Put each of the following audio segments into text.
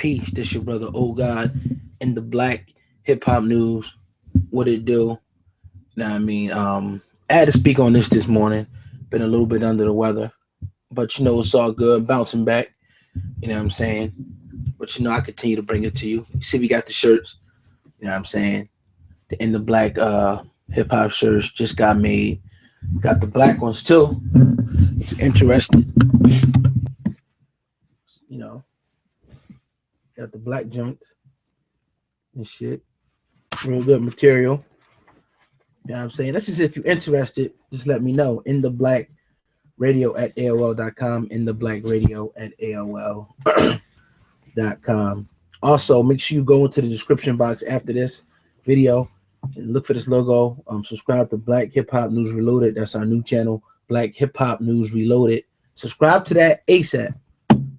Peace. This your brother, oh God, in the Black Hip Hop News. What it do? Now, I mean, I had to speak on this morning. Been a little bit under the weather, but it's all good. Bouncing back. You know what I'm saying? But I continue to bring it to you. You see, we got the shirts. You know what I'm saying? The In the Black hip hop shirts just got made. Got the black ones too. It's interesting. You know, got the black joints and shit. Real good material. You know what I'm saying? That's just if you're interested, just let me know. In the Black Radio at AOL.com. In the Black Radio at AOL.com. Also, make sure you go into the description box after this video and look for this logo. Subscribe to Black Hip Hop News Reloaded. That's our new channel, Black Hip Hop News Reloaded. Subscribe to that ASAP.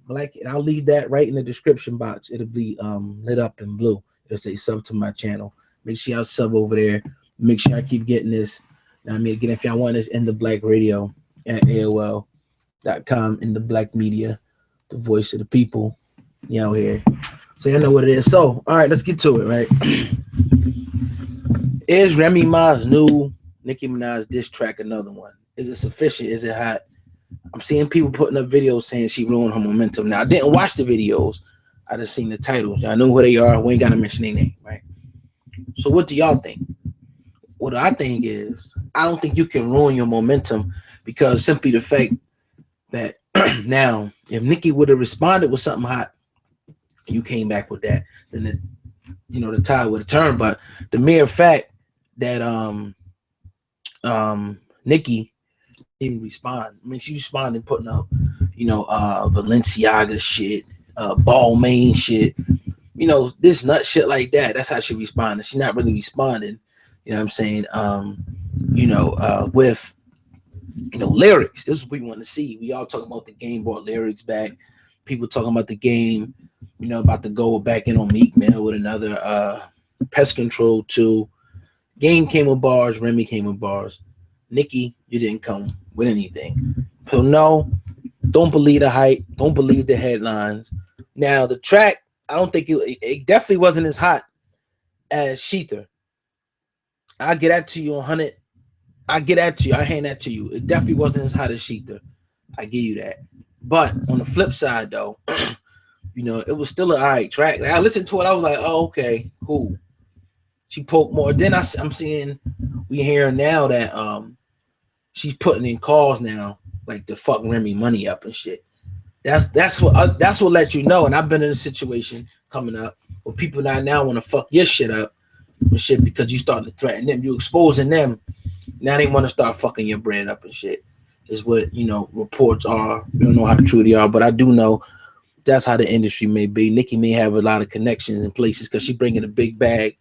And I'll leave that right in the description box. It'll be lit up in blue. It'll say sub to my channel. Make sure y'all sub over there. Make sure I keep getting this. I mean, again, if y'all want this, In the Black Radio at AOL.com. In the Black Media, the voice of the people. You out here. So you know what it is. So, all right, let's get to it, right? Is Remy Ma's new Nicki Minaj diss track another one? Is it sufficient? Is it hot? I'm seeing people putting up videos saying she ruined her momentum. Now, I didn't watch the videos. I just seen the titles. I know who they are. We ain't got to mention their name, right? So what do y'all think? What I think is, I don't think you can ruin your momentum because simply the fact that now, if Nicki would have responded with something hot, you came back with that, then the tide would have turned. But the mere fact that Nicki didn't respond. I mean, she responded putting up, Balenciaga shit, Balmain shit, this nut shit like that. That's how she responded. She's not really responding, you know what I'm saying? With lyrics. This is what we want to see. We all talking about the game brought lyrics back. People talking about the game, about to go back in on Meek Mill with another Pest Control 2. Game came with bars, Remy came with bars. Nicki, you didn't come with anything. So no, don't believe the hype. Don't believe the headlines. Now the track, I don't think it definitely wasn't as hot as Sheether. I'll get that to you 100. I get that to you. I hand that to you. It definitely wasn't as hot as Sheether. I give you that. But on the flip side, though, it was still an all right track. Like, I listened to it. I was like, oh, okay, cool. She poked more. Then I'm seeing, we hear now that she's putting in calls now, like to fuck Remy money up and shit. That's what let you know. And I've been in a situation coming up where people now want to fuck your shit up and shit because you starting to threaten them. You exposing them. Now they want to start fucking your bread up and shit. Is what reports are. We don't know how true they are, but I do know that's how the industry may be. Nicki may have a lot of connections in places because she's bringing a big bag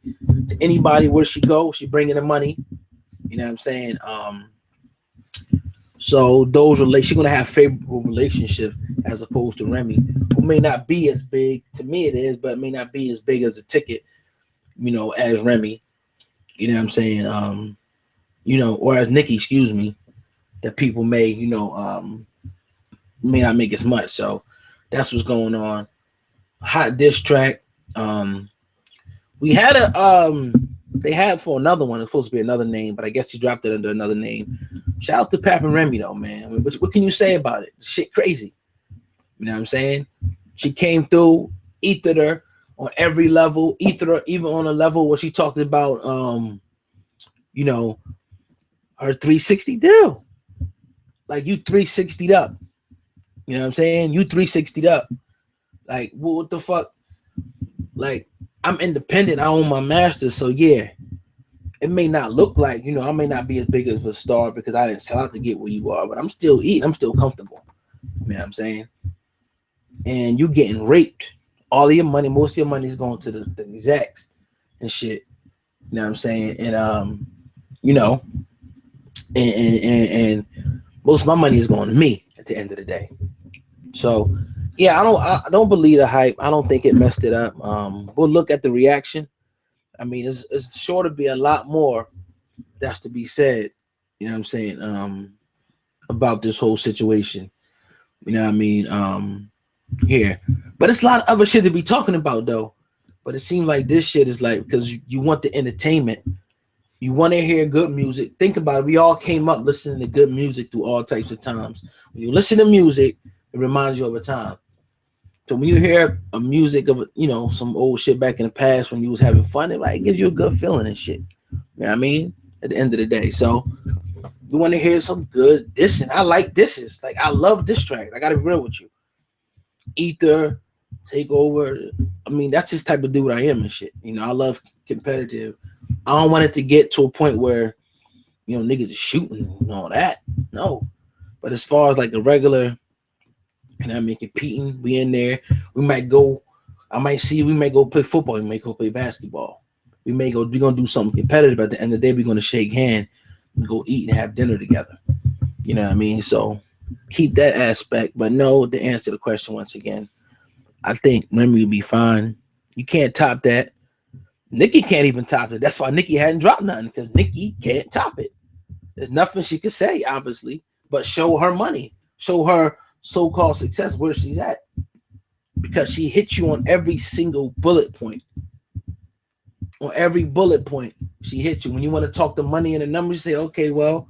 to anybody where she go. She bringing the money. You know what I'm saying? So she's gonna have favorable relationships as opposed to Remy, who may not be as big. To me, it is, but it may not be as big as a ticket. As Remy. You know what I'm saying? Or as Nicki, excuse me, that people may may not make as much. So that's what's going on. Hot diss track. We had they had for another one. It's supposed to be another name, but I guess he dropped it under another name. Shout out to Pap and Remy though, man. I mean, what can you say about it? Shit crazy. You know what I'm saying? She came through, ethered her on every level, ethered her even on a level where she talked about her 360 deal. Like you 360'd up. You know what I'm saying? You 360'd up. Like, what the fuck? Like, I'm independent. I own my master. So, yeah, it may not look like, I may not be as big as a star because I didn't sell out to get where you are, but I'm still eating. I'm still comfortable. You know what I'm saying? And you getting raped. All of your money, most of your money is going to the execs and shit. You know what I'm saying? And, and most of my money is going to me at the end of the day. So, yeah, I don't believe the hype. I don't think it messed it up. We'll look at the reaction. I mean, it's sure to be a lot more that's to be said, you know what I'm saying, about this whole situation. You know what I mean? here. But it's a lot of other shit to be talking about though. But it seems like this shit is like, because you want the entertainment, you want to hear good music. Think about it. We all came up listening to good music through all types of times. When you listen to music, it reminds you of a time. So when you hear a music of, you know, some old shit back in the past when you was having fun, it like gives you a good feeling and shit. You know what I mean? At the end of the day. So you want to hear some good dissing. I like disses. Like, I love diss tracks. I gotta be real with you. Ether, Takeover. I mean, that's this type of dude I am and shit. You know, I love competitive. I don't want it to get to a point where, you know, niggas is shooting and all that. No. But as far as like a regular, and I mean, competing, we in there. We might go, I might see, we may go play football. We may go play basketball. We're going to do something competitive. At the end of the day, we're going to shake hands and go eat and have dinner together. You know what I mean? So keep that aspect. But no, to answer the question once again, I think Remy will be fine. You can't top that. Nicki can't even top it. That's why Nicki hadn't dropped nothing, because Nicki can't top it. There's nothing she could say, obviously, but show her money, show her so-called success where she's at, because she hits you on every single bullet point. On every bullet point, she hits you. When you want to talk the money and the numbers, you say, okay, well,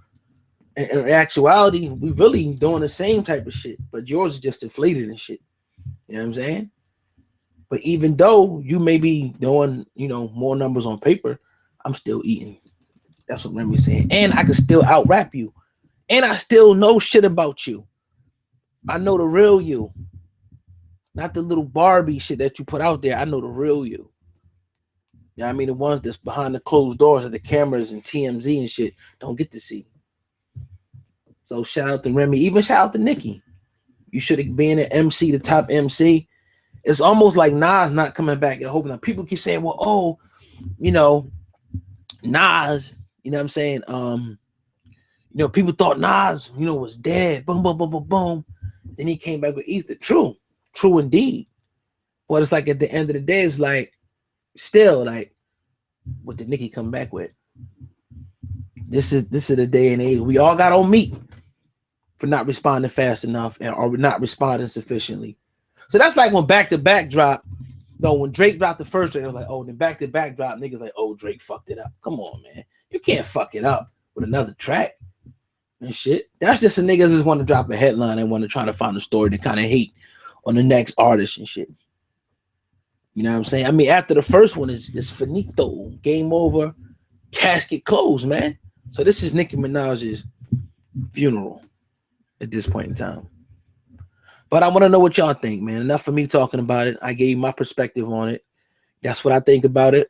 in actuality, we really doing the same type of shit, but yours is just inflated and shit. You know what I'm saying? But even though you may be doing, you know, more numbers on paper, I'm still eating. That's what Remy's saying. And I can still out rap you. And I still know shit about you. I know the real you. Not the little Barbie shit that you put out there. I know the real you. You know what I mean? The ones that's behind the closed doors of the cameras and TMZ and shit don't get to see. So shout out to Remy. Even shout out to Nicki. You should have been an MC, the top MC. It's almost like Nas not coming back and hoping. People keep saying, well, oh, you know, Nas, you know what I'm saying? You know, people thought Nas, you know, was dead. Boom, boom, boom, boom, boom. Then he came back with Ether. True indeed. But it's like at the end of the day, it's like, still, like, what did Nicki come back with? This is the day and age. We all got on meat for not responding fast enough or not responding sufficiently. So that's like when Back to Back dropped. No, when Drake dropped the first Drake, I was like, oh, then Back to Back dropped. Niggas like, oh, Drake fucked it up. Come on, man. You can't fuck it up with another track and shit. That's just the niggas just want to drop a headline and want to try to find a story to kind of hate on the next artist and shit. You know what I'm saying? I mean, after the first one is finito, game over, casket closed, man. So this is Nicki Minaj's funeral at this point in time. But I want to know what y'all think, man. Enough for me talking about it. I gave you my perspective on it. That's what I think about it.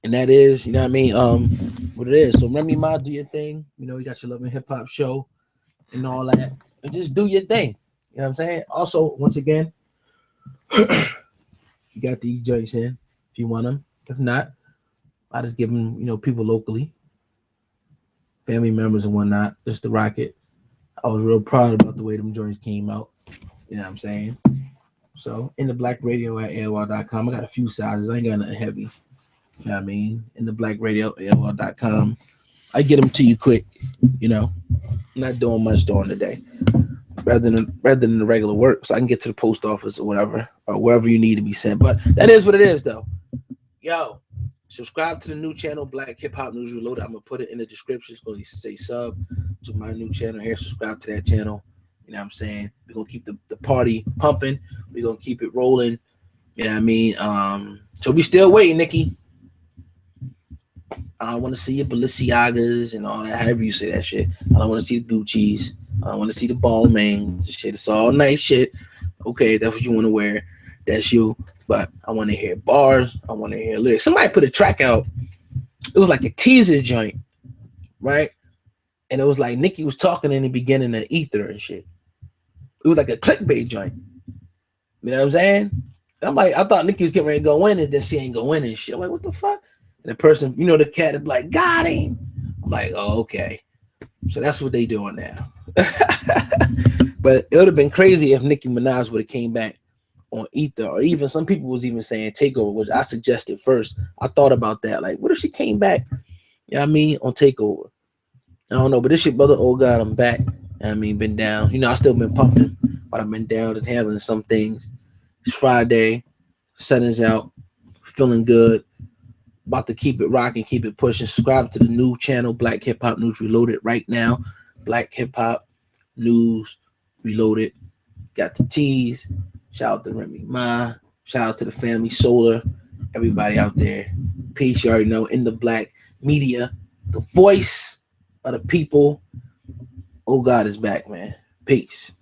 And that is, you know what I mean, what it is. So Remy Ma, do your thing. You know, you got your Love and Hip Hop show and all that. And just do your thing. You know what I'm saying? Also, once again, you got these joints in if you want them. If not, I just give them, you know, people locally, family members and whatnot, just to rock it. I was real proud about the way them joints came out. You know what I'm saying? So, in the Black Radio at AOL.com. I got a few sizes. I ain't got nothing heavy. You know what I mean? In the Black Radio at AOL.com. I get them to you quick. You know, I'm not doing much during the day. Rather than the regular work. So I can get to the post office or whatever, or wherever you need to be sent. But that is what it is, though. Yo, subscribe to the new channel, Black Hip Hop News Reloaded. I'm going to put it in the description. It's going to say sub to my new channel here. Subscribe to that channel. You know what I'm saying? We're going to keep the party pumping. We're going to keep it rolling. You know what I mean? So we still waiting, Nicki. I don't want to see your Balenciagas and all that, however you say that shit. I don't want to see the Gucci's. I want to see the Balmains and shit. It's all nice shit. Okay, that's what you want to wear. That's you. But I want to hear bars. I want to hear lyrics. Somebody put a track out. It was like a teaser joint, right? And it was like Nicki was talking in the beginning of Ether and shit. It was like a clickbait joint. You know what I'm saying? I'm like, I thought Nicki was getting ready to go in, and then she ain't go in and shit. I'm like, what the fuck? And the person, you know, the cat is like, got him. I'm like, oh, okay. So that's what they doing now. But it would have been crazy if Nicki Minaj would have came back on Ether, or even some people was even saying Takeover, which I suggested first. I thought about that. Like, what if she came back, you know what I mean, on Takeover? I don't know, but this shit, brother, oh God, I'm back. I mean, been down. You know, I still been pumping but I've been down and handling some things. It's Friday, sun is out, feeling good. About to keep it rocking, keep it pushing. Subscribe to the new channel, Black Hip Hop News Reloaded, right now. Black Hip Hop News Reloaded. Got the teas. Shout out to Remy Ma. Shout out to the family Solar. Everybody out there. Peace. You already know. In the black media, the voice of the people. Oh, God is back, man. Peace.